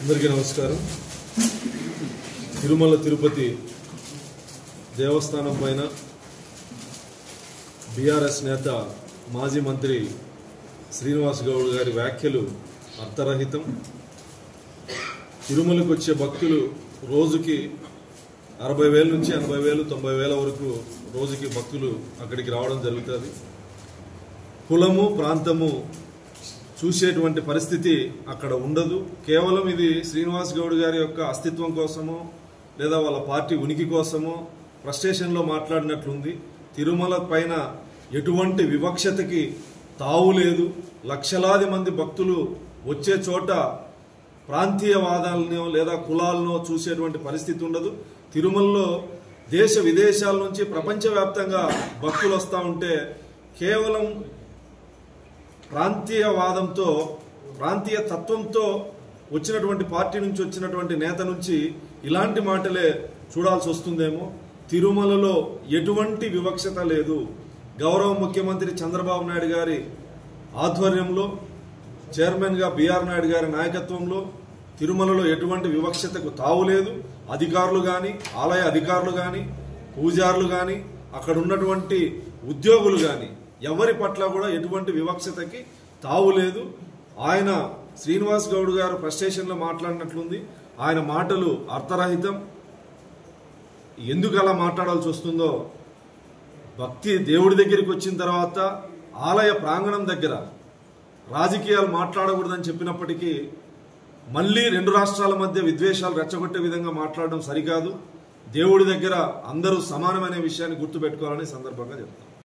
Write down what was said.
అందరికీ నమస్కారం. తిరుమల తిరుపతి దేవస్థానం పైన బీఆర్ఎస్ నేత మాజీ మంత్రి శ్రీనివాస్ గౌడ్ గారి వ్యాఖ్యలు అర్థరహితం. తిరుమలకు వచ్చే భక్తులు రోజుకి 60,000 నుంచి 80,000, 90,000 వరకు రోజుకి భక్తులు అక్కడికి రావడం జరుగుతుంది. కులము ప్రాంతము చూసేటువంటి పరిస్థితి అక్కడ ఉండదు. కేవలం ఇది శ్రీనివాస్ గౌడ్ గారి యొక్క అస్తిత్వం కోసమో లేదా వాళ్ళ పార్టీ ఉనికి కోసమో ఫ్రస్ట్రేషన్లో మాట్లాడినట్లుంది. తిరుమల పైన ఎటువంటి వివక్షతకి తావు లేదు. లక్షలాది మంది భక్తులు వచ్చే చోట ప్రాంతీయవాదాలనో లేదా కులాలనో చూసేటువంటి పరిస్థితి ఉండదు. తిరుమలలో దేశ విదేశాల నుంచి ప్రపంచవ్యాప్తంగా భక్తులు వస్తూ ఉంటే కేవలం ప్రాంతీయవాదంతో ప్రాంతీయ తత్వంతో వచ్చినటువంటి పార్టీ నుంచి వచ్చినటువంటి నేత నుంచి ఇలాంటి మాటలే చూడాల్సి వస్తుందేమో. తిరుమలలో ఎటువంటి వివక్షత లేదు. గౌరవ ముఖ్యమంత్రి చంద్రబాబు నాయుడు గారి ఆధ్వర్యంలో చైర్మన్గా బిఆర్ నాయుడు గారి నాయకత్వంలో తిరుమలలో ఎటువంటి వివక్షతకు తావు లేదు. అధికారులు కానీ, ఆలయ అధికారులు కానీ, పూజారులు కానీ, అక్కడ ఉన్నటువంటి ఉద్యోగులు కానీ ఎవరి పట్ల కూడా ఎటువంటి వివక్షతకి తావు లేదు. ఆయన శ్రీనివాస్ గౌడ్ గారు ఫ్రస్ట్రేషన్లో మాట్లాడినట్లుంది. ఆయన మాటలు అర్థరహితం. ఎందుకు అలా మాట్లాడాల్సి వస్తుందో, భక్తి దేవుడి దగ్గరికి వచ్చిన తర్వాత ఆలయ ప్రాంగణం దగ్గర రాజకీయాలు మాట్లాడకూడదని చెప్పినప్పటికీ మళ్ళీ 2 రాష్ట్రాల మధ్య విద్వేషాలు రెచ్చగొట్టే విధంగా మాట్లాడడం సరికాదు. దేవుడి దగ్గర అందరూ సమానమైన విషయాన్ని గుర్తుపెట్టుకోవాలని సందర్భంగా చెప్తాను.